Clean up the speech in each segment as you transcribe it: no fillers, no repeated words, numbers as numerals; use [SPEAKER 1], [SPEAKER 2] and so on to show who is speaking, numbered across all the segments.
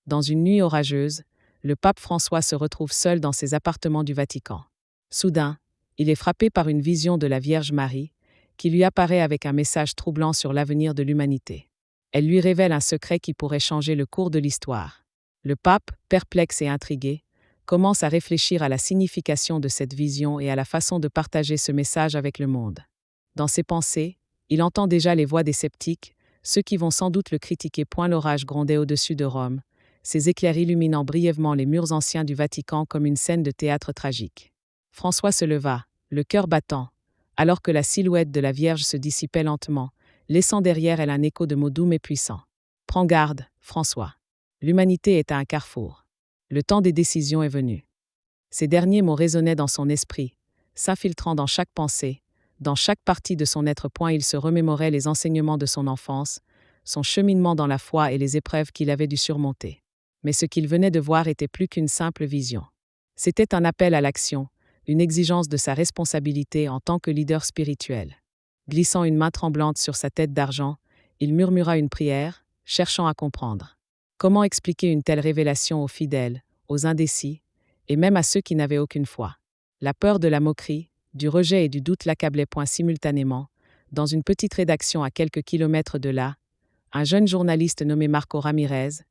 [SPEAKER 1] Dans une nuit orageuse, le pape François se retrouve seul dans ses appartements du Vatican. Soudain, il est frappé par une vision de la Vierge Marie, qui lui apparaît avec un message troublant sur l'avenir de l'humanité. Elle lui révèle un secret qui pourrait changer le cours de l'histoire. Le pape, perplexe et intrigué, commence à réfléchir à la signification de cette vision et à la façon de partager ce message avec le monde. Dans ses pensées, il entend déjà les voix des sceptiques, ceux qui vont sans doute le critiquer. L'orage grondait au-dessus de Rome, ses éclairs illuminant brièvement les murs anciens du Vatican comme une scène de théâtre tragique. François se leva, le cœur battant, alors que la silhouette de la Vierge se dissipait lentement, laissant derrière elle un écho de mots doux mais puissants. « Prends garde, François. L'humanité est à un carrefour. Le temps des décisions est venu. » Ces derniers mots résonnaient dans son esprit, s'infiltrant dans chaque pensée, dans chaque partie de son être. Il se remémorait les enseignements de son enfance, son cheminement dans la foi et les épreuves qu'il avait dû surmonter. Mais ce qu'il venait de voir était plus qu'une simple vision. C'était un appel à l'action, une exigence de sa responsabilité en tant que leader spirituel. Glissant une main tremblante sur sa tête d'argent, il murmura une prière, cherchant à comprendre. Comment expliquer une telle révélation aux fidèles, aux indécis, et même à ceux qui n'avaient aucune foi? La peur de la moquerie, du rejet et du doute l'accablaient. Simultanément, dans une petite rédaction à quelques kilomètres de là, un jeune journaliste nommé Marco Ramirez,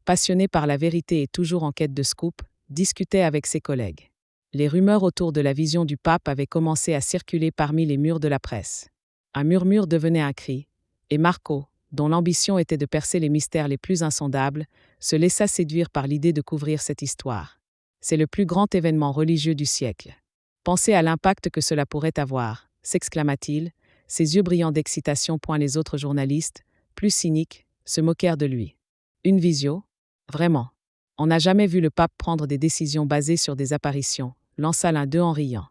[SPEAKER 1] passionné par la vérité et toujours en quête de scoop, discutait avec ses collègues. Les rumeurs autour de la vision du pape avaient commencé à circuler parmi les murs de la presse. Un murmure devenait un cri, et Marco, dont l'ambition était de percer les mystères les plus insondables, se laissa séduire par l'idée de couvrir cette histoire. C'est le plus grand événement religieux du siècle. Pensez à l'impact que cela pourrait avoir, s'exclama-t-il, ses yeux brillants d'excitation. Les autres journalistes, plus cyniques, se moquèrent de lui. Une visio? Vraiment. On n'a jamais vu le pape prendre des décisions basées sur des apparitions, lança l'un d'eux en riant.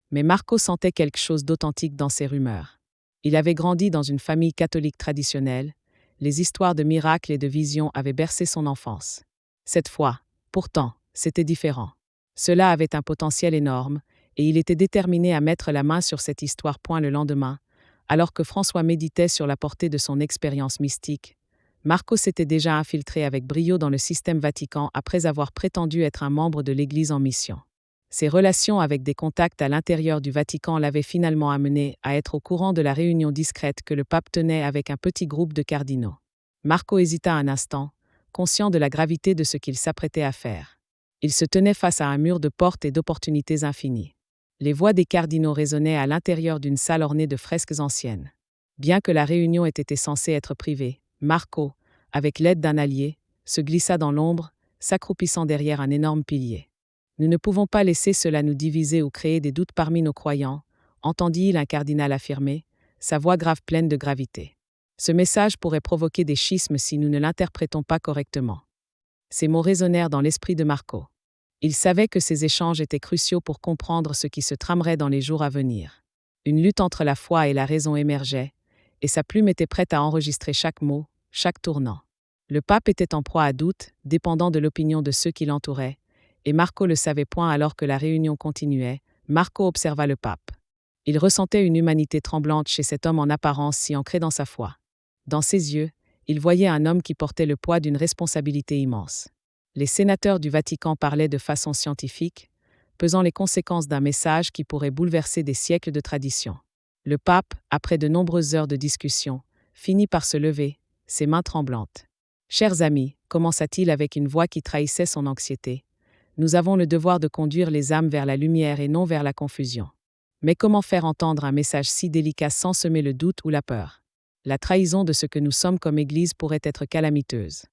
[SPEAKER 1] Mais Marco sentait quelque chose d'authentique dans ces rumeurs. Il avait grandi dans une famille catholique traditionnelle, les histoires de miracles et de visions avaient bercé son enfance. Cette fois, pourtant, c'était différent. Cela avait un potentiel énorme, et il était déterminé à mettre la main sur cette histoire. Le lendemain, alors que François méditait sur la portée de son expérience mystique, Marco s'était déjà infiltré avec brio dans le système Vatican après avoir prétendu être un membre de l'Église en mission. Ses relations avec des contacts à l'intérieur du Vatican l'avaient finalement amené à être au courant de la réunion discrète que le pape tenait avec un petit groupe de cardinaux. Marco hésita un instant, conscient de la gravité de ce qu'il s'apprêtait à faire. Il se tenait face à un mur de portes et d'opportunités infinies. Les voix des cardinaux résonnaient à l'intérieur d'une salle ornée de fresques anciennes. Bien que la réunion ait été censée être privée, Marco, avec l'aide d'un allié, se glissa dans l'ombre, s'accroupissant derrière un énorme pilier. « Nous ne pouvons pas laisser cela nous diviser ou créer des doutes parmi nos croyants », entendit-il un cardinal affirmer, sa voix grave pleine de gravité. « Ce message pourrait provoquer des schismes si nous ne l'interprétons pas correctement. » Ces mots résonnèrent dans l'esprit de Marco. Il savait que ces échanges étaient cruciaux pour comprendre ce qui se tramerait dans les jours à venir. Une lutte entre la foi et la raison émergeait, et sa plume était prête à enregistrer chaque mot, chaque tournant. Le pape était en proie à doute, dépendant de l'opinion de ceux qui l'entouraient, et Marco le savait point. Alors que la réunion continuait, Marco observa le pape. Il ressentait une humanité tremblante chez cet homme en apparence si ancré dans sa foi. Dans ses yeux, il voyait un homme qui portait le poids d'une responsabilité immense. Les sénateurs du Vatican parlaient de façon scientifique, pesant les conséquences d'un message qui pourrait bouleverser des siècles de tradition. Le pape, après de nombreuses heures de discussion, finit par se lever, ses mains tremblantes. « Chers amis, commença-t-il avec une voix qui trahissait son anxiété, nous avons le devoir de conduire les âmes vers la lumière et non vers la confusion. Mais comment faire entendre un message si délicat sans semer le doute ou la peur? La trahison de ce que nous sommes comme Église pourrait être calamiteuse. »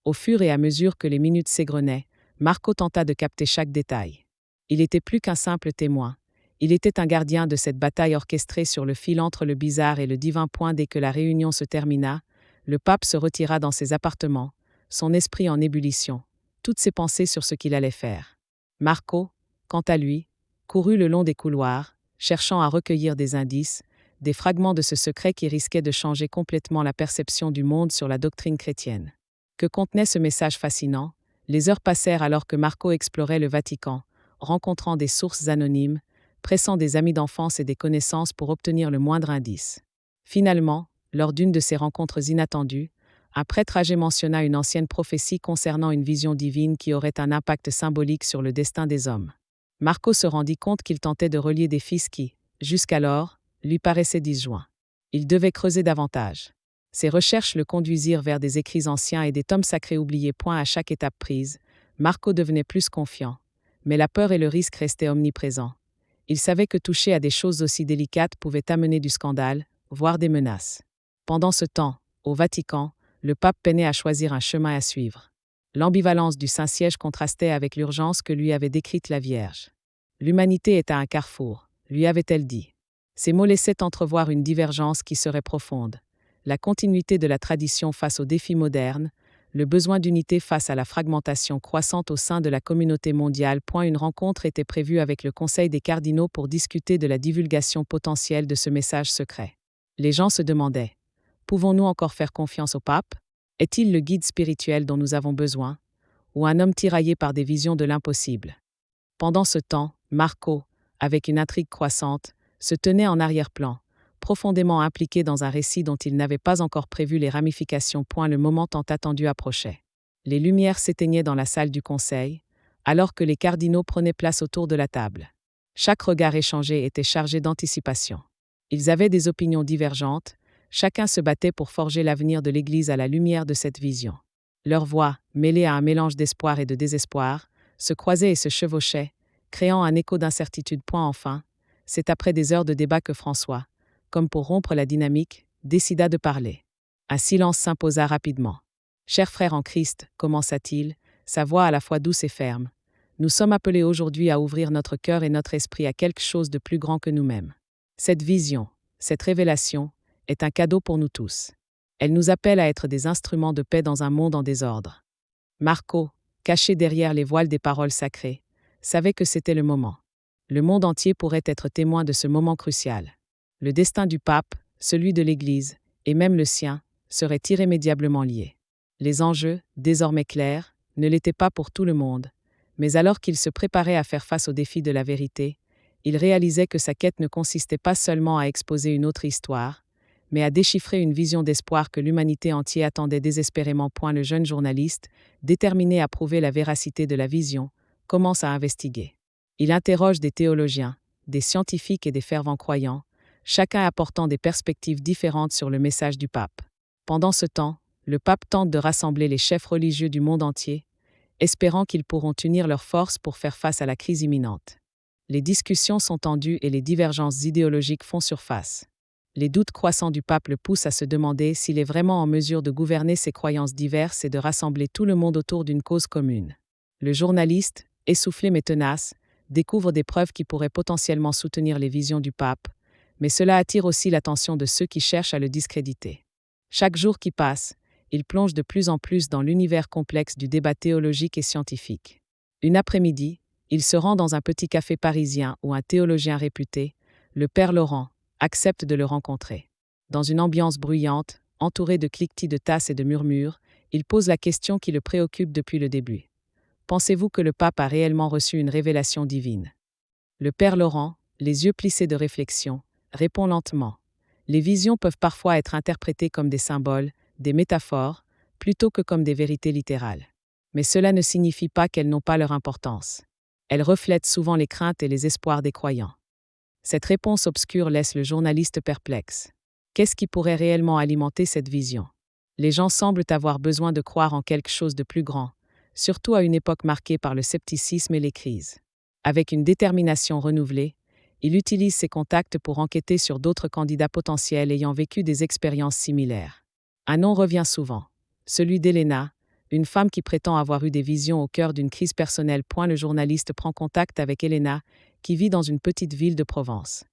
[SPEAKER 1] Au fur et à mesure que les minutes s'égrenaient, Marco tenta de capter chaque détail. Il était plus qu'un simple témoin. Il était un gardien de cette bataille orchestrée sur le fil entre le bizarre et le divin. Dès que la réunion se termina, le pape se retira dans ses appartements, son esprit en ébullition, toutes ses pensées sur ce qu'il allait faire. Marco, quant à lui, courut le long des couloirs, cherchant à recueillir des indices, des fragments de ce secret qui risquait de changer complètement la perception du monde sur la doctrine chrétienne. Que contenait ce message fascinant? Les heures passèrent alors que Marco explorait le Vatican, rencontrant des sources anonymes, pressant des amis d'enfance et des connaissances pour obtenir le moindre indice. Finalement, lors d'une de ces rencontres inattendues, Un prêtre âgé mentionna une ancienne prophétie concernant une vision divine qui aurait un impact symbolique sur le destin des hommes. Marco se rendit compte qu'il tentait de relier des fils qui, jusqu'alors, lui paraissaient disjoints. Il devait creuser davantage. Ses recherches le conduisirent vers des écrits anciens et des tomes sacrés oubliés. À chaque étape prise, Marco devenait plus confiant, mais la peur et le risque restaient omniprésents. Il savait que toucher à des choses aussi délicates pouvait amener du scandale, voire des menaces. Pendant ce temps, au Vatican, le pape peinait à choisir un chemin à suivre. L'ambivalence du Saint-Siège contrastait avec l'urgence que lui avait décrite la Vierge. L'humanité est à un carrefour, lui avait-elle dit. Ces mots laissaient entrevoir une divergence qui serait profonde. La continuité de la tradition face aux défis modernes, le besoin d'unité face à la fragmentation croissante au sein de la communauté mondiale. Une rencontre était prévue avec le Conseil des cardinaux pour discuter de la divulgation potentielle de ce message secret. Les gens se demandaient: pouvons-nous encore faire confiance au pape? Est-il le guide spirituel dont nous avons besoin? Ou un homme tiraillé par des visions de l'impossible? Pendant ce temps, Marco, avec une intrigue croissante, se tenait en arrière-plan, profondément impliqué dans un récit dont il n'avait pas encore prévu les ramifications. Le moment tant attendu approchait. Les lumières s'éteignaient dans la salle du conseil, alors que les cardinaux prenaient place autour de la table. Chaque regard échangé était chargé d'anticipation. Ils avaient des opinions divergentes, chacun se battait pour forger l'avenir de l'Église à la lumière de cette vision. Leurs voix, mêlées à un mélange d'espoir et de désespoir, se croisaient et se chevauchaient, créant un écho d'incertitude. Enfin, c'est après des heures de débat que François, comme pour rompre la dynamique, décida de parler. Un silence s'imposa rapidement. « Chers frères en Christ, commença-t-il, sa voix à la fois douce et ferme, nous sommes appelés aujourd'hui à ouvrir notre cœur et notre esprit à quelque chose de plus grand que nous-mêmes. Cette vision, cette révélation, est un cadeau pour nous tous. Elle nous appelle à être des instruments de paix dans un monde en désordre. » Marco, caché derrière les voiles des paroles sacrées, savait que c'était le moment. Le monde entier pourrait être témoin de ce moment crucial. Le destin du pape, celui de l'Église, et même le sien, seraient irrémédiablement liés. Les enjeux, désormais clairs, ne l'étaient pas pour tout le monde, mais alors qu'il se préparait à faire face aux défis de la vérité, il réalisait que sa quête ne consistait pas seulement à exposer une autre histoire, mais à déchiffrer une vision d'espoir que l'humanité entière attendait désespérément. Le jeune journaliste, déterminé à prouver la véracité de la vision, commence à investiguer. Il interroge des théologiens, des scientifiques et des fervents croyants, chacun apportant des perspectives différentes sur le message du pape. Pendant ce temps, le pape tente de rassembler les chefs religieux du monde entier, espérant qu'ils pourront unir leurs forces pour faire face à la crise imminente. Les discussions sont tendues et les divergences idéologiques font surface. Les doutes croissants du pape le poussent à se demander s'il est vraiment en mesure de gouverner ses croyances diverses et de rassembler tout le monde autour d'une cause commune. Le journaliste, essoufflé mais tenace, découvre des preuves qui pourraient potentiellement soutenir les visions du pape, mais cela attire aussi l'attention de ceux qui cherchent à le discréditer. Chaque jour qui passe, il plonge de plus en plus dans l'univers complexe du débat théologique et scientifique. Une après-midi, il se rend dans un petit café parisien où un théologien réputé, le père Laurent, accepte de le rencontrer. Dans une ambiance bruyante, entouré de cliquetis de tasses et de murmures, il pose la question qui le préoccupe depuis le début. Pensez-vous que le pape a réellement reçu une révélation divine? Le père Laurent, les yeux plissés de réflexion, répond lentement. Les visions peuvent parfois être interprétées comme des symboles, des métaphores, plutôt que comme des vérités littérales. Mais cela ne signifie pas qu'elles n'ont pas leur importance. Elles reflètent souvent les craintes et les espoirs des croyants. Cette réponse obscure laisse le journaliste perplexe. Qu'est-ce qui pourrait réellement alimenter cette vision? Les gens semblent avoir besoin de croire en quelque chose de plus grand, surtout à une époque marquée par le scepticisme et les crises. Avec une détermination renouvelée, il utilise ses contacts pour enquêter sur d'autres candidats potentiels ayant vécu des expériences similaires. Un nom revient souvent, celui d'Elena, une femme qui prétend avoir eu des visions au cœur d'une crise personnelle. Le journaliste prend contact avec Elena, qui vit dans une petite ville de Provence.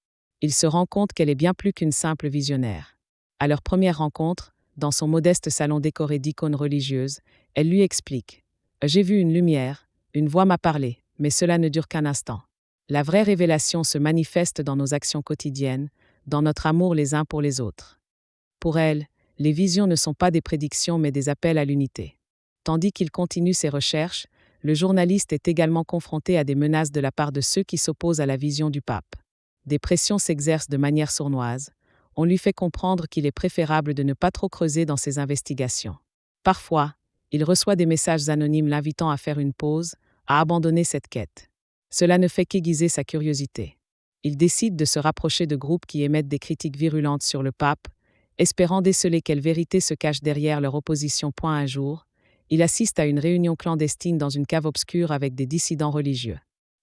[SPEAKER 1] Il se rend compte qu'elle est bien plus qu'une simple visionnaire. À leur première rencontre, dans son modeste salon décoré d'icônes religieuses, elle lui explique: « J'ai vu une lumière, une voix m'a parlé, mais cela ne dure qu'un instant. La vraie révélation se manifeste dans nos actions quotidiennes, dans notre amour les uns pour les autres. » Pour elle, les visions ne sont pas des prédictions mais des appels à l'unité. Tandis qu'il continue ses recherches, le journaliste est également confronté à des menaces de la part de ceux qui s'opposent à la vision du pape. Des pressions s'exercent de manière sournoise. On lui fait comprendre qu'il est préférable de ne pas trop creuser dans ses investigations. Parfois, il reçoit des messages anonymes l'invitant à faire une pause, à abandonner cette quête. Cela ne fait qu'aiguiser sa curiosité. Il décide de se rapprocher de groupes qui émettent des critiques virulentes sur le pape, espérant déceler quelle vérité se cache derrière leur opposition. Un jour, il assiste à une réunion clandestine dans une cave obscure avec des dissidents religieux.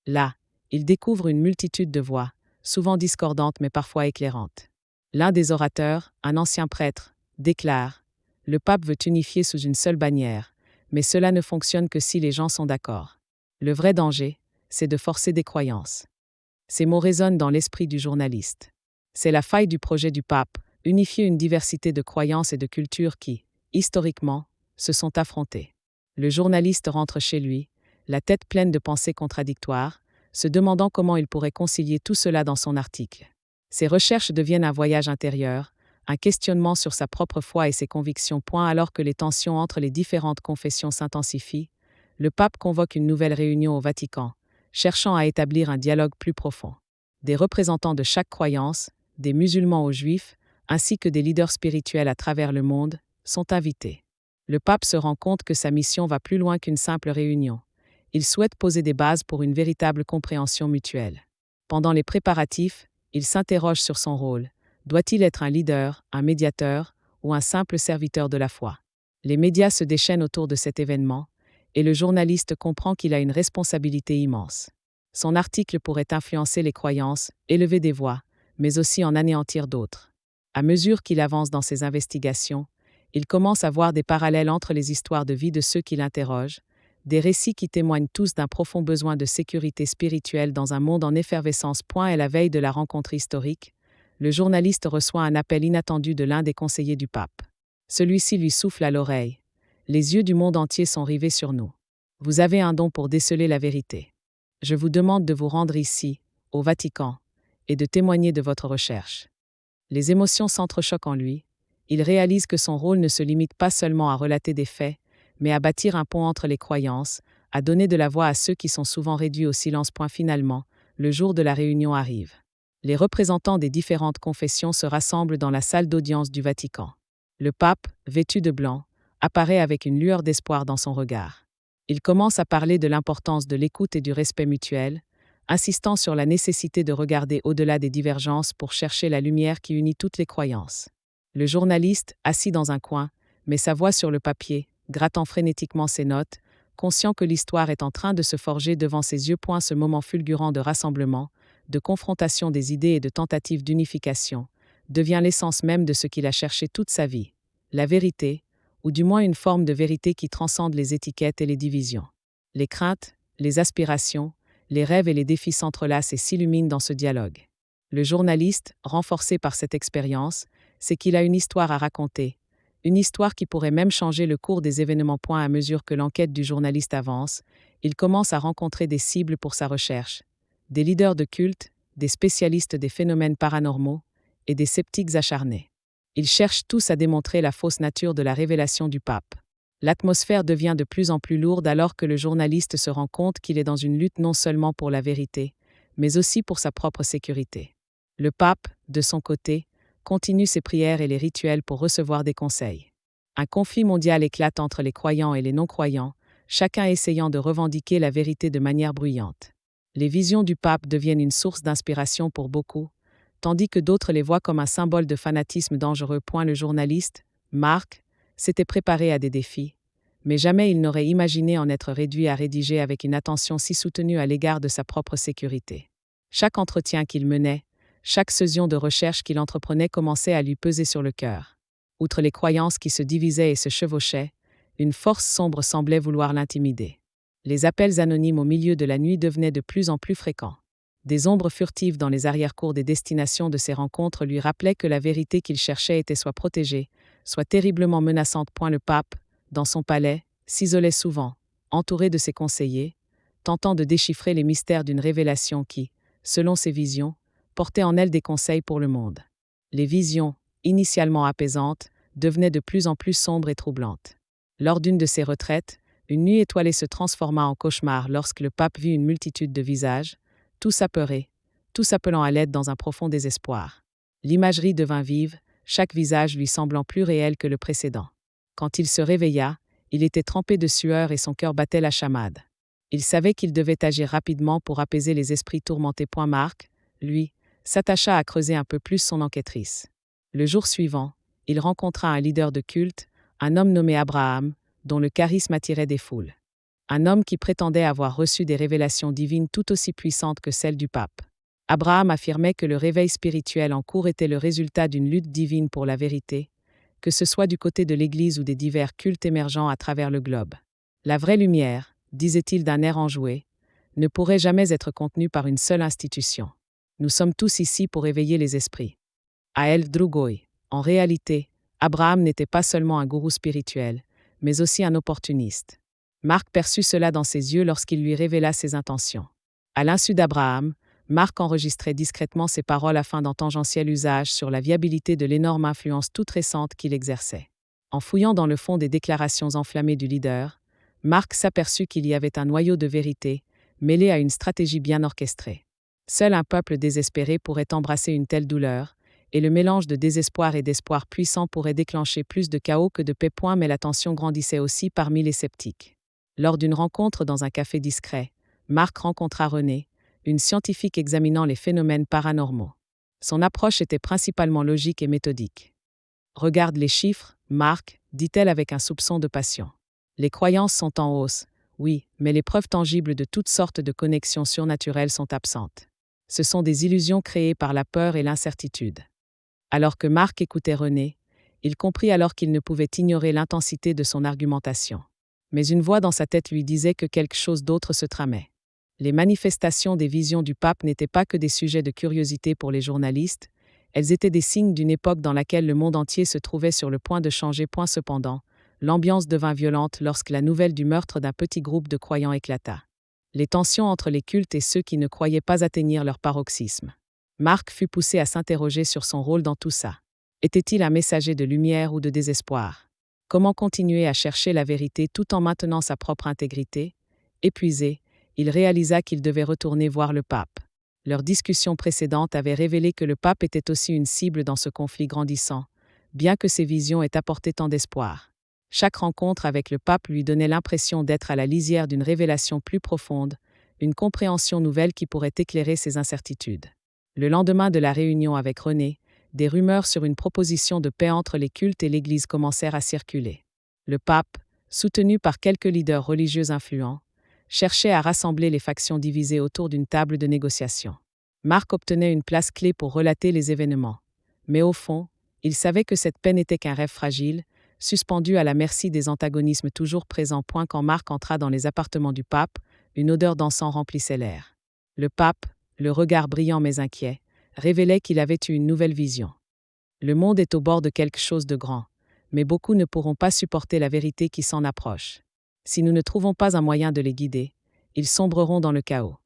[SPEAKER 1] Là, il découvre une multitude de voix, souvent discordantes mais parfois éclairantes. L'un des orateurs, un ancien prêtre, déclare « Le pape veut unifier sous une seule bannière, mais cela ne fonctionne que si les gens sont d'accord. Le vrai danger, c'est de forcer des croyances. » Ces mots résonnent dans l'esprit du journaliste. C'est la faille du projet du pape, unifier une diversité de croyances et de cultures qui, historiquement, se sont affrontées. Le journaliste rentre chez lui, la tête pleine de pensées contradictoires, se demandant comment il pourrait concilier tout cela dans son article. Ses recherches deviennent un voyage intérieur, un questionnement sur sa propre foi et ses convictions. Alors que les tensions entre les différentes confessions s'intensifient, le pape convoque une nouvelle réunion au Vatican, cherchant à établir un dialogue plus profond. Des représentants de chaque croyance, des musulmans aux juifs, ainsi que des leaders spirituels à travers le monde, sont invités. Le pape se rend compte que sa mission va plus loin qu'une simple réunion. Il souhaite poser des bases pour une véritable compréhension mutuelle. Pendant les préparatifs, il s'interroge sur son rôle. Doit-il être un leader, un médiateur ou un simple serviteur de la foi? Les médias se déchaînent autour de cet événement, et le journaliste comprend qu'il a une responsabilité immense. Son article pourrait influencer les croyances, élever des voix, mais aussi en anéantir d'autres. À mesure qu'il avance dans ses investigations, il commence à voir des parallèles entre les histoires de vie de ceux qui l'interrogent, des récits qui témoignent tous d'un profond besoin de sécurité spirituelle dans un monde en effervescence. À la veille de la rencontre historique, le journaliste reçoit un appel inattendu de l'un des conseillers du pape. Celui-ci lui souffle à l'oreille. Les yeux du monde entier sont rivés sur nous. Vous avez un don pour déceler la vérité. Je vous demande de vous rendre ici, au Vatican, et de témoigner de votre recherche. Les émotions s'entrechoquent en lui. Il réalise que son rôle ne se limite pas seulement à relater des faits, mais à bâtir un pont entre les croyances, à donner de la voix à ceux qui sont souvent réduits au silence. Finalement, le jour de la réunion arrive. Les représentants des différentes confessions se rassemblent dans la salle d'audience du Vatican. Le pape, vêtu de blanc, apparaît avec une lueur d'espoir dans son regard. Il commence à parler de l'importance de l'écoute et du respect mutuel, insistant sur la nécessité de regarder au-delà des divergences pour chercher la lumière qui unit toutes les croyances. Le journaliste, assis dans un coin, met sa voix sur le papier, grattant frénétiquement ses notes, conscient que l'histoire est en train de se forger devant ses yeux. Ce moment fulgurant de rassemblement, de confrontation des idées et de tentative d'unification, devient l'essence même de ce qu'il a cherché toute sa vie, la vérité, ou du moins une forme de vérité qui transcende les étiquettes et les divisions. Les craintes, les aspirations, les rêves et les défis s'entrelacent et s'illuminent dans ce dialogue. Le journaliste, renforcé par cette expérience, sait qu'il a une histoire à raconter, une histoire qui pourrait même changer le cours des événements. À mesure que l'enquête du journaliste avance, il commence à rencontrer des cibles pour sa recherche, des leaders de culte, des spécialistes des phénomènes paranormaux et des sceptiques acharnés. Ils cherchent tous à démontrer la fausse nature de la révélation du pape. L'atmosphère devient de plus en plus lourde alors que le journaliste se rend compte qu'il est dans une lutte non seulement pour la vérité, mais aussi pour sa propre sécurité. Le pape, de son côté, continue ses prières et les rituels pour recevoir des conseils. Un conflit mondial éclate entre les croyants et les non-croyants, chacun essayant de revendiquer la vérité de manière bruyante. Les visions du pape deviennent une source d'inspiration pour beaucoup, tandis que d'autres les voient comme un symbole de fanatisme dangereux. Le journaliste, Marc, s'était préparé à des défis, mais jamais il n'aurait imaginé en être réduit à rédiger avec une attention si soutenue à l'égard de sa propre sécurité. Chaque entretien qu'il menait, chaque session de recherche qu'il entreprenait commençait à lui peser sur le cœur. Outre les croyances qui se divisaient et se chevauchaient, une force sombre semblait vouloir l'intimider. Les appels anonymes au milieu de la nuit devenaient de plus en plus fréquents. Des ombres furtives dans les arrière-cours des destinations de ces rencontres lui rappelaient que la vérité qu'il cherchait était soit protégée, soit terriblement menaçante. Le pape, dans son palais, s'isolait souvent, entouré de ses conseillers, tentant de déchiffrer les mystères d'une révélation qui, selon ses visions, portait en elle des conseils pour le monde. Les visions, initialement apaisantes, devenaient de plus en plus sombres et troublantes. Lors d'une de ses retraites, une nuit étoilée se transforma en cauchemar lorsque le pape vit une multitude de visages, tous apeurés, tous appelant à l'aide dans un profond désespoir. L'imagerie devint vive, chaque visage lui semblant plus réel que le précédent. Quand il se réveilla, il était trempé de sueur et son cœur battait la chamade. Il savait qu'il devait agir rapidement pour apaiser les esprits tourmentés. Marc, lui, s'attacha à creuser un peu plus son enquêtrice. Le jour suivant, il rencontra un leader de culte, un homme nommé Abraham, dont le charisme attirait des foules. Un homme qui prétendait avoir reçu des révélations divines tout aussi puissantes que celles du pape. Abraham affirmait que le réveil spirituel en cours était le résultat d'une lutte divine pour la vérité, que ce soit du côté de l'Église ou des divers cultes émergents à travers le globe. La vraie lumière, disait-il d'un air enjoué, ne pourrait jamais être contenue par une seule institution. Nous sommes tous ici pour éveiller les esprits. À El Drugoi. En réalité, Abraham n'était pas seulement un gourou spirituel, mais aussi un opportuniste. Marc perçut cela dans ses yeux lorsqu'il lui révéla ses intentions. À l'insu d'Abraham, Marc enregistrait discrètement ses paroles afin d'en tangentiel usage sur la viabilité de l'énorme influence toute récente qu'il exerçait. En fouillant dans le fond des déclarations enflammées du leader, Marc s'aperçut qu'il y avait un noyau de vérité, mêlé à une stratégie bien orchestrée. Seul un peuple désespéré pourrait embrasser une telle douleur, et le mélange de désespoir et d'espoir puissant pourrait déclencher plus de chaos que de paix. Mais la tension grandissait aussi parmi les sceptiques. Lors d'une rencontre dans un café discret, Marc rencontra Renée, une scientifique examinant les phénomènes paranormaux. Son approche était principalement logique et méthodique. « Regarde les chiffres, Marc, dit-elle avec un soupçon de passion. Les croyances sont en hausse, oui, mais les preuves tangibles de toutes sortes de connexions surnaturelles sont absentes. Ce sont des illusions créées par la peur et l'incertitude. » Alors que Marc écoutait Renée, il comprit alors qu'il ne pouvait ignorer l'intensité de son argumentation. Mais une voix dans sa tête lui disait que quelque chose d'autre se tramait. Les manifestations des visions du pape n'étaient pas que des sujets de curiosité pour les journalistes, elles étaient des signes d'une époque dans laquelle le monde entier se trouvait sur le point de changer. Cependant, l'ambiance devint violente lorsque la nouvelle du meurtre d'un petit groupe de croyants éclata. Les tensions entre les cultes et ceux qui ne croyaient pas atteignirent leur paroxysme. Marc fut poussé à s'interroger sur son rôle dans tout ça. Était-il un messager de lumière ou de désespoir? Comment continuer à chercher la vérité tout en maintenant sa propre intégrité? Épuisé, il réalisa qu'il devait retourner voir le pape. Leur discussion précédente avait révélé que le pape était aussi une cible dans ce conflit grandissant, bien que ses visions aient apporté tant d'espoir. Chaque rencontre avec le pape lui donnait l'impression d'être à la lisière d'une révélation plus profonde, une compréhension nouvelle qui pourrait éclairer ses incertitudes. Le lendemain de la réunion avec Renée, des rumeurs sur une proposition de paix entre les cultes et l'Église commencèrent à circuler. Le pape, soutenu par quelques leaders religieux influents, cherchait à rassembler les factions divisées autour d'une table de négociation. Marc obtenait une place clé pour relater les événements. Mais au fond, il savait que cette paix n'était qu'un rêve fragile, suspendu à la merci des antagonismes toujours présents. Quand Marc entra dans les appartements du pape, une odeur d'encens remplissait l'air. Le pape, le regard brillant mais inquiet, révélait qu'il avait eu une nouvelle vision. Le monde est au bord de quelque chose de grand, mais beaucoup ne pourront pas supporter la vérité qui s'en approche. Si nous ne trouvons pas un moyen de les guider, ils sombreront dans le chaos.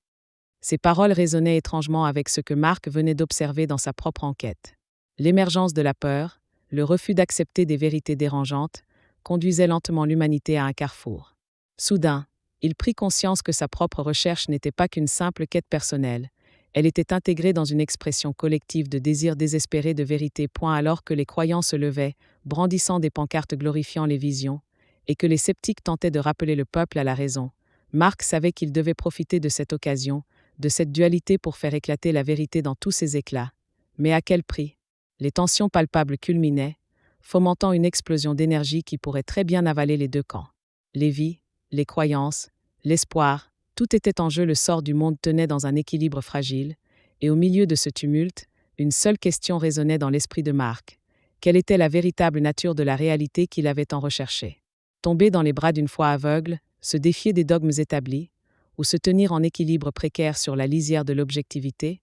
[SPEAKER 1] Ces paroles résonnaient étrangement avec ce que Marc venait d'observer dans sa propre enquête. L'émergence de la peur, le refus d'accepter des vérités dérangeantes, conduisait lentement l'humanité à un carrefour. Soudain, il prit conscience que sa propre recherche n'était pas qu'une simple quête personnelle, elle était intégrée dans une expression collective de désir désespéré de vérité. Alors que les croyants se levaient, brandissant des pancartes glorifiant les visions, et que les sceptiques tentaient de rappeler le peuple à la raison, Marc savait qu'il devait profiter de cette occasion, de cette dualité pour faire éclater la vérité dans tous ses éclats. Mais à quel prix? Les tensions palpables culminaient, fomentant une explosion d'énergie qui pourrait très bien avaler les deux camps. Les vies, les croyances, l'espoir, tout était en jeu. Le sort du monde tenait dans un équilibre fragile, et au milieu de ce tumulte, une seule question résonnait dans l'esprit de Marc. Quelle était la véritable nature de la réalité qu'il avait tant recherchée? Tomber dans les bras d'une foi aveugle, se défier des dogmes établis, ou se tenir en équilibre précaire sur la lisière de l'objectivité?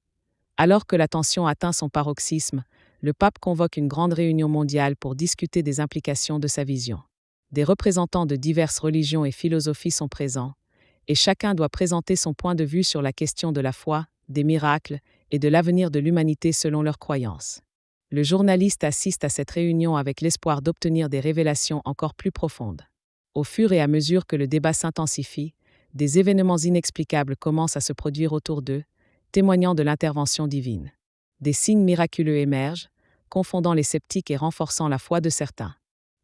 [SPEAKER 1] Alors que la tension atteint son paroxysme, le pape convoque une grande réunion mondiale pour discuter des implications de sa vision. Des représentants de diverses religions et philosophies sont présents, et chacun doit présenter son point de vue sur la question de la foi, des miracles et de l'avenir de l'humanité selon leurs croyances. Le journaliste assiste à cette réunion avec l'espoir d'obtenir des révélations encore plus profondes. Au fur et à mesure que le débat s'intensifie, des événements inexplicables commencent à se produire autour d'eux, témoignant de l'intervention divine. Des signes miraculeux émergent, confondant les sceptiques et renforçant la foi de certains.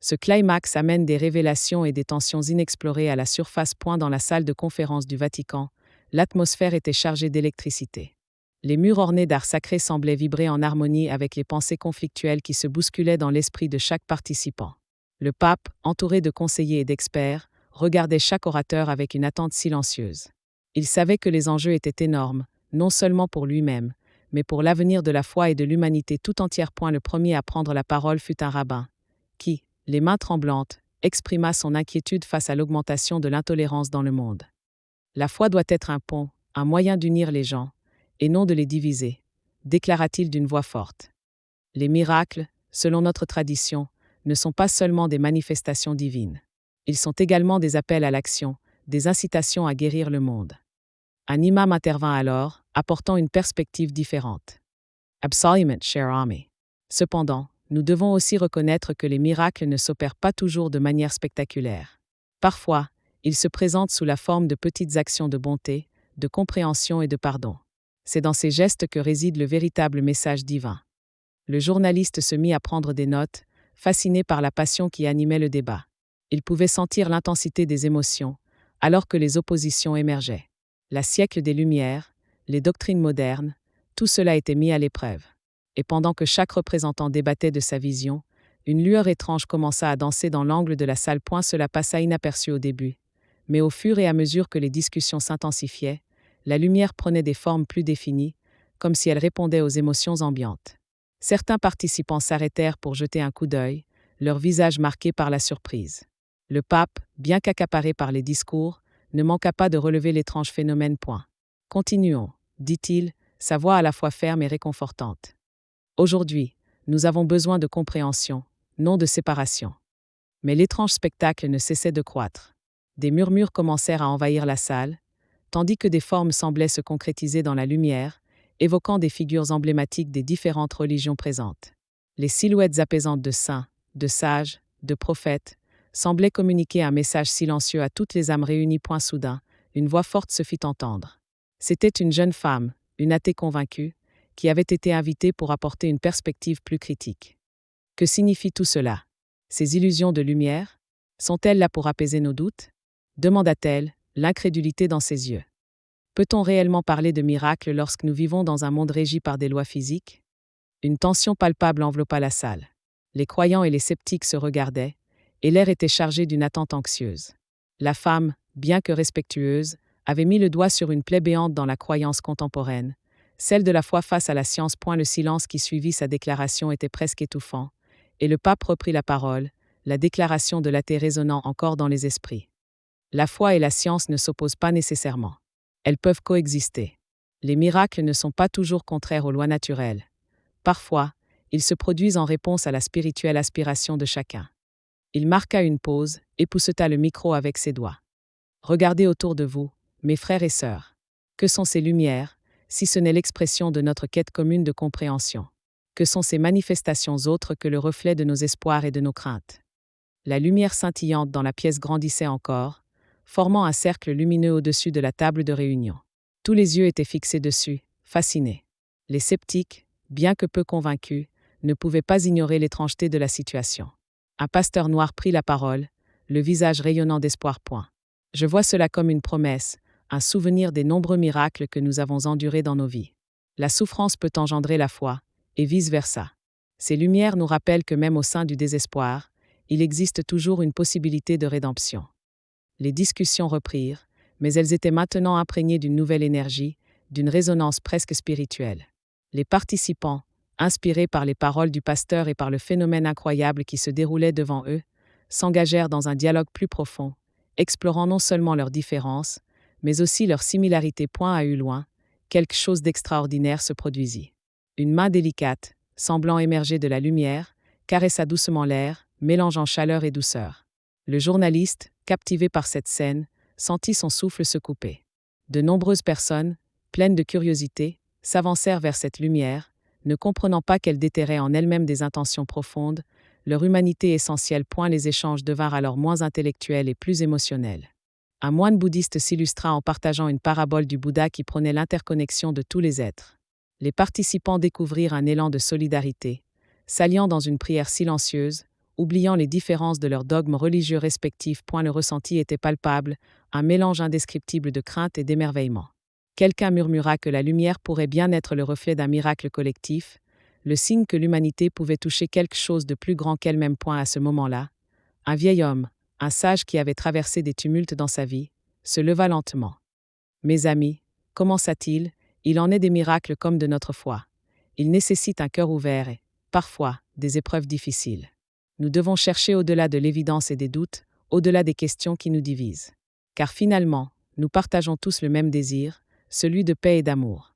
[SPEAKER 1] Ce climax amène des révélations et des tensions inexplorées à la surface. Dans la salle de conférence du Vatican, l'atmosphère était chargée d'électricité. Les murs ornés d'art sacré semblaient vibrer en harmonie avec les pensées conflictuelles qui se bousculaient dans l'esprit de chaque participant. Le pape, entouré de conseillers et d'experts, regardait chaque orateur avec une attente silencieuse. Il savait que les enjeux étaient énormes, non seulement pour lui-même, mais pour l'avenir de la foi et de l'humanité tout entière. Le premier à prendre la parole fut un rabbin, qui, les mains tremblantes, exprima son inquiétude face à l'augmentation de l'intolérance dans le monde. La foi doit être un pont, un moyen d'unir les gens, et non de les diviser, déclara-t-il d'une voix forte. Les miracles, selon notre tradition, ne sont pas seulement des manifestations divines. Ils sont également des appels à l'action, des incitations à guérir le monde. Un imam intervint alors, apportant une perspective différente. Absolument, cher ami. Cependant, nous devons aussi reconnaître que les miracles ne s'opèrent pas toujours de manière spectaculaire. Parfois, ils se présentent sous la forme de petites actions de bonté, de compréhension et de pardon. C'est dans ces gestes que réside le véritable message divin. Le journaliste se mit à prendre des notes, fasciné par la passion qui animait le débat. Il pouvait sentir l'intensité des émotions, alors que les oppositions émergeaient. La siècle des Lumières, les doctrines modernes, tout cela était mis à l'épreuve. Et pendant que chaque représentant débattait de sa vision, une lueur étrange commença à danser dans l'angle de la salle. Cela passa inaperçu au début, mais au fur et à mesure que les discussions s'intensifiaient, la lumière prenait des formes plus définies, comme si elle répondait aux émotions ambiantes. Certains participants s'arrêtèrent pour jeter un coup d'œil, leur visage marqué par la surprise. Le pape, bien qu'accaparé par les discours, ne manqua pas de relever l'étrange phénomène. Continuons, dit-il, sa voix à la fois ferme et réconfortante. Aujourd'hui, nous avons besoin de compréhension, non de séparation. Mais l'étrange spectacle ne cessait de croître. Des murmures commencèrent à envahir la salle, tandis que des formes semblaient se concrétiser dans la lumière, évoquant des figures emblématiques des différentes religions présentes. Les silhouettes apaisantes de saints, de sages, de prophètes, semblaient communiquer un message silencieux à toutes les âmes réunies. Soudain, une voix forte se fit entendre. C'était une jeune femme, une athée convaincue, qui avait été invitée pour apporter une perspective plus critique. Que signifie tout cela? Ces illusions de lumière? Sont-elles là pour apaiser nos doutes? Demanda-t-elle, l'incrédulité dans ses yeux. Peut-on réellement parler de miracle lorsque nous vivons dans un monde régi par des lois physiques? Une tension palpable enveloppa la salle. Les croyants et les sceptiques se regardaient, et l'air était chargé d'une attente anxieuse. La femme, bien que respectueuse, avait mis le doigt sur une plaie béante dans la croyance contemporaine, celle de la foi face à la science. Le silence qui suivit sa déclaration était presque étouffant, et le pape reprit la parole, la déclaration de l'athée résonnant encore dans les esprits. La foi et la science ne s'opposent pas nécessairement. Elles peuvent coexister. Les miracles ne sont pas toujours contraires aux lois naturelles. Parfois, ils se produisent en réponse à la spirituelle aspiration de chacun. Il marqua une pause, épousseta le micro avec ses doigts. Regardez autour de vous, mes frères et sœurs. Que sont ces lumières, si ce n'est l'expression de notre quête commune de compréhension? Que sont ces manifestations autres que le reflet de nos espoirs et de nos craintes? La lumière scintillante dans la pièce grandissait encore, formant un cercle lumineux au-dessus de la table de réunion. Tous les yeux étaient fixés dessus, fascinés. Les sceptiques, bien que peu convaincus, ne pouvaient pas ignorer l'étrangeté de la situation. Un pasteur noir prit la parole, le visage rayonnant d'espoir. Je vois cela comme une promesse, un souvenir des nombreux miracles que nous avons endurés dans nos vies. La souffrance peut engendrer la foi, et vice-versa. Ces lumières nous rappellent que même au sein du désespoir, il existe toujours une possibilité de rédemption. Les discussions reprirent, mais elles étaient maintenant imprégnées d'une nouvelle énergie, d'une résonance presque spirituelle. Les participants, inspirés par les paroles du pasteur et par le phénomène incroyable qui se déroulait devant eux, s'engagèrent dans un dialogue plus profond, explorant non seulement leurs différences, mais aussi leurs similarités. À eu loin, quelque chose d'extraordinaire se produisit. Une main délicate, semblant émerger de la lumière, caressa doucement l'air, mélangeant chaleur et douceur. Le journaliste, captivé par cette scène, sentit son souffle se couper. De nombreuses personnes, pleines de curiosité, s'avancèrent vers cette lumière, ne comprenant pas qu'elle déterrait en elle-même des intentions profondes, leur humanité essentielle. Les échanges devinrent alors moins intellectuels et plus émotionnels. Un moine bouddhiste s'illustra en partageant une parabole du Bouddha qui prônait l'interconnexion de tous les êtres. Les participants découvrirent un élan de solidarité, s'alliant dans une prière silencieuse, oubliant les différences de leurs dogmes religieux respectifs. Le ressenti était palpable, un mélange indescriptible de crainte et d'émerveillement. Quelqu'un murmura que la lumière pourrait bien être le reflet d'un miracle collectif, le signe que l'humanité pouvait toucher quelque chose de plus grand qu'elle-même. À ce moment-là, un vieil homme, un sage qui avait traversé des tumultes dans sa vie, se leva lentement. « Mes amis, commença-t-il, il en est des miracles comme de notre foi. Il nécessite un cœur ouvert et, parfois, des épreuves difficiles. Nous devons chercher au-delà de l'évidence et des doutes, au-delà des questions qui nous divisent. Car finalement, nous partageons tous le même désir, celui de paix et d'amour. »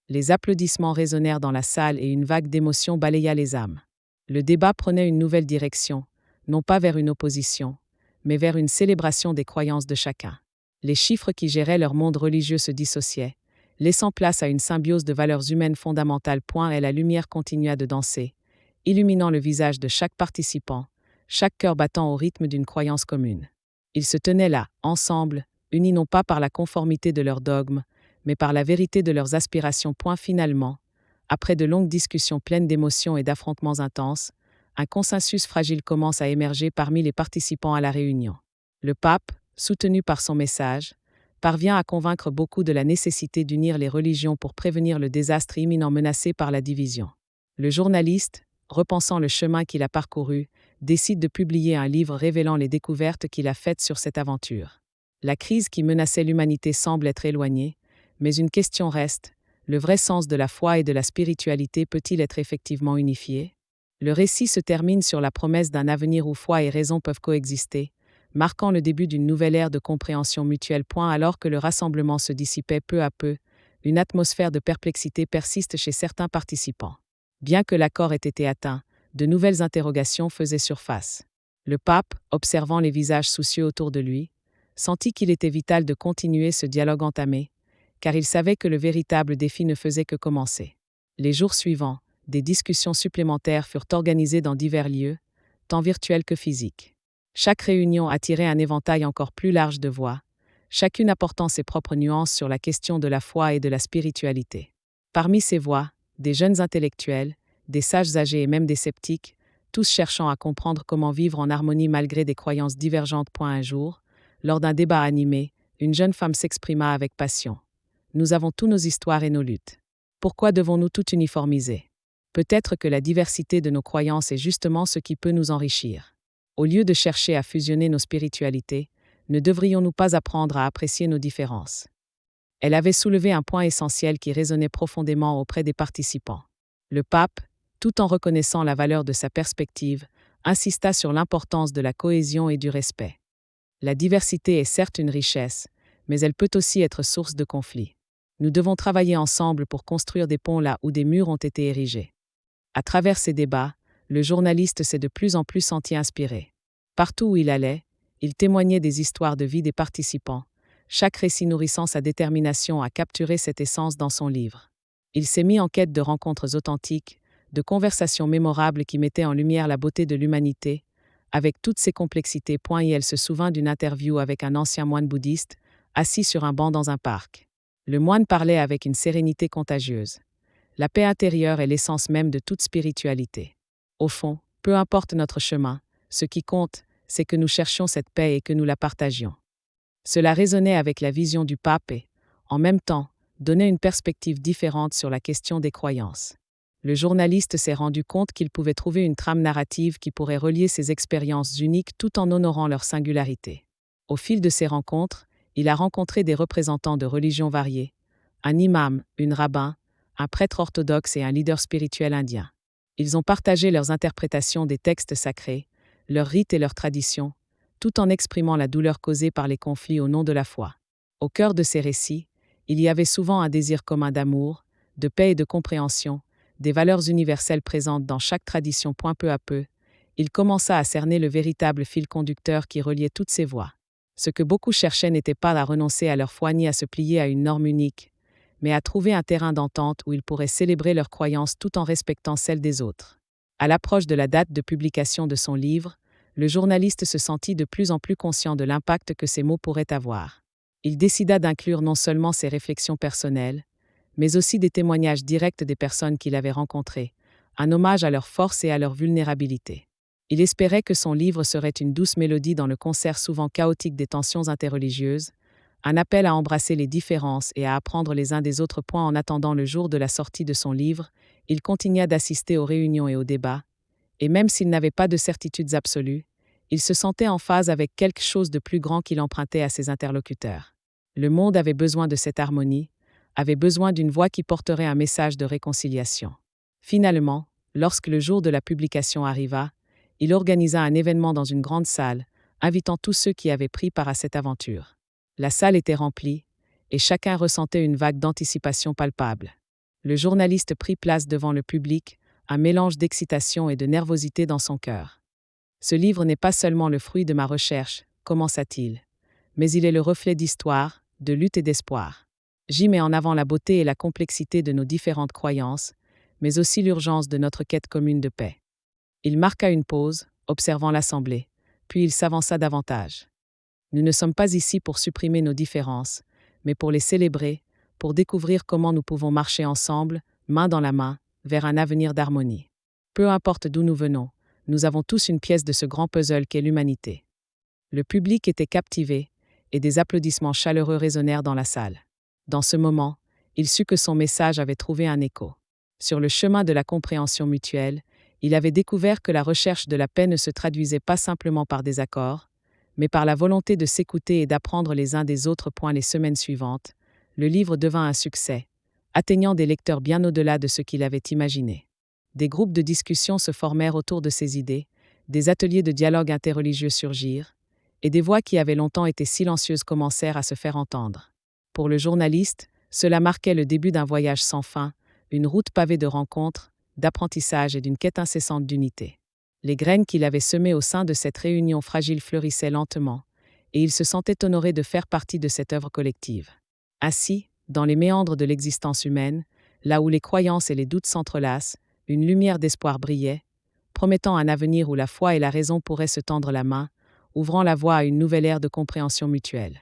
[SPEAKER 1] Les applaudissements résonnèrent dans la salle et une vague d'émotion balaya les âmes. Le débat prenait une nouvelle direction, non pas vers une opposition, mais vers une célébration des croyances de chacun. Les chiffres qui géraient leur monde religieux se dissociaient, laissant place à une symbiose de valeurs humaines fondamentales. Et la lumière continua de danser, illuminant le visage de chaque participant, chaque cœur battant au rythme d'une croyance commune. Ils se tenaient là, ensemble, unis non pas par la conformité de leurs dogmes, mais par la vérité de leurs aspirations. Finalement, après de longues discussions pleines d'émotions et d'affrontements intenses, un consensus fragile commence à émerger parmi les participants à la réunion. Le pape, soutenu par son message, parvient à convaincre beaucoup de la nécessité d'unir les religions pour prévenir le désastre imminent menacé par la division. Le journaliste, repensant le chemin qu'il a parcouru, décide de publier un livre révélant les découvertes qu'il a faites sur cette aventure. La crise qui menaçait l'humanité semble être éloignée, mais une question reste, le vrai sens de la foi et de la spiritualité peut-il être effectivement unifié ? Le récit se termine sur la promesse d'un avenir où foi et raison peuvent coexister, marquant le début d'une nouvelle ère de compréhension mutuelle. Alors que le rassemblement se dissipait peu à peu, une atmosphère de perplexité persiste chez certains participants. Bien que l'accord ait été atteint, de nouvelles interrogations faisaient surface. Le pape, observant les visages soucieux autour de lui, sentit qu'il était vital de continuer ce dialogue entamé, car il savait que le véritable défi ne faisait que commencer. Les jours suivants, des discussions supplémentaires furent organisées dans divers lieux, tant virtuels que physiques. Chaque réunion attirait un éventail encore plus large de voix, chacune apportant ses propres nuances sur la question de la foi et de la spiritualité. Parmi ces voix, des jeunes intellectuels, des sages âgés et même des sceptiques, tous cherchant à comprendre comment vivre en harmonie malgré des croyances divergentes. Un jour, lors d'un débat animé, une jeune femme s'exprima avec passion. « Nous avons tous nos histoires et nos luttes. Pourquoi devons-nous tout uniformiser ? Peut-être que la diversité de nos croyances est justement ce qui peut nous enrichir. Au lieu de chercher à fusionner nos spiritualités, ne devrions-nous pas apprendre à apprécier nos différences ?» Elle avait soulevé un point essentiel qui résonnait profondément auprès des participants. Le pape, tout en reconnaissant la valeur de sa perspective, insista sur l'importance de la cohésion et du respect. La diversité est certes une richesse, mais elle peut aussi être source de conflits. Nous devons travailler ensemble pour construire des ponts là où des murs ont été érigés. À travers ces débats, le journaliste s'est de plus en plus senti inspiré. Partout où il allait, il témoignait des histoires de vie des participants, chaque récit nourrissant sa détermination à capturer cette essence dans son livre. Il s'est mis en quête de rencontres authentiques, de conversations mémorables qui mettaient en lumière la beauté de l'humanité, avec toutes ses complexités. Et elle se souvint d'une interview avec un ancien moine bouddhiste, assis sur un banc dans un parc. Le moine parlait avec une sérénité contagieuse. La paix intérieure est l'essence même de toute spiritualité. Au fond, peu importe notre chemin, ce qui compte, c'est que nous cherchions cette paix et que nous la partagions. Cela résonnait avec la vision du pape et, en même temps, donnait une perspective différente sur la question des croyances. Le journaliste s'est rendu compte qu'il pouvait trouver une trame narrative qui pourrait relier ces expériences uniques tout en honorant leur singularité. Au fil de ces rencontres, il a rencontré des représentants de religions variées, un imam, une rabbin, un prêtre orthodoxe et un leader spirituel indien. Ils ont partagé leurs interprétations des textes sacrés, leurs rites et leurs traditions, tout en exprimant la douleur causée par les conflits au nom de la foi. Au cœur de ces récits, il y avait souvent un désir commun d'amour, de paix et de compréhension, des valeurs universelles présentes dans chaque tradition. Peu à peu, il commença à cerner le véritable fil conducteur qui reliait toutes ces voix. Ce que beaucoup cherchaient n'était pas à renoncer à leur foi ni à se plier à une norme unique, mais à trouver un terrain d'entente où ils pourraient célébrer leurs croyances tout en respectant celles des autres. À l'approche de la date de publication de son livre, le journaliste se sentit de plus en plus conscient de l'impact que ces mots pourraient avoir. Il décida d'inclure non seulement ses réflexions personnelles, mais aussi des témoignages directs des personnes qu'il avait rencontrées, un hommage à leur force et à leur vulnérabilité. Il espérait que son livre serait une douce mélodie dans le concert souvent chaotique des tensions interreligieuses, un appel à embrasser les différences et à apprendre les uns des autres. En attendant le jour de la sortie de son livre, il continua d'assister aux réunions et aux débats, et même s'il n'avait pas de certitudes absolues, il se sentait en phase avec quelque chose de plus grand qu'il empruntait à ses interlocuteurs. Le monde avait besoin de cette harmonie, avait besoin d'une voix qui porterait un message de réconciliation. Finalement, lorsque le jour de la publication arriva, il organisa un événement dans une grande salle, invitant tous ceux qui avaient pris part à cette aventure. La salle était remplie, et chacun ressentait une vague d'anticipation palpable. Le journaliste prit place devant le public, un mélange d'excitation et de nervosité dans son cœur. « Ce livre n'est pas seulement le fruit de ma recherche, commença-t-il, mais il est le reflet d'histoire, de lutte et d'espoir. J'y mets en avant la beauté et la complexité de nos différentes croyances, mais aussi l'urgence de notre quête commune de paix. » Il marqua une pause, observant l'assemblée, puis il s'avança davantage. « Nous ne sommes pas ici pour supprimer nos différences, mais pour les célébrer, pour découvrir comment nous pouvons marcher ensemble, main dans la main, vers un avenir d'harmonie. Peu importe d'où nous venons, nous avons tous une pièce de ce grand puzzle qu'est l'humanité. » Le public était captivé, et des applaudissements chaleureux résonnèrent dans la salle. Dans ce moment, il sut que son message avait trouvé un écho. Sur le chemin de la compréhension mutuelle, il avait découvert que la recherche de la paix ne se traduisait pas simplement par des accords, mais par la volonté de s'écouter et d'apprendre les uns des autres. Les semaines suivantes, le livre devint un succès, atteignant des lecteurs bien au-delà de ce qu'il avait imaginé. Des groupes de discussion se formèrent autour de ses idées, des ateliers de dialogue interreligieux surgirent, et des voix qui avaient longtemps été silencieuses commencèrent à se faire entendre. Pour le journaliste, cela marquait le début d'un voyage sans fin, une route pavée de rencontres, d'apprentissage et d'une quête incessante d'unité. Les graines qu'il avait semées au sein de cette réunion fragile fleurissaient lentement, et il se sentait honoré de faire partie de cette œuvre collective. Assis, dans les méandres de l'existence humaine, là où les croyances et les doutes s'entrelacent, une lumière d'espoir brillait, promettant un avenir où la foi et la raison pourraient se tendre la main, ouvrant la voie à une nouvelle ère de compréhension mutuelle.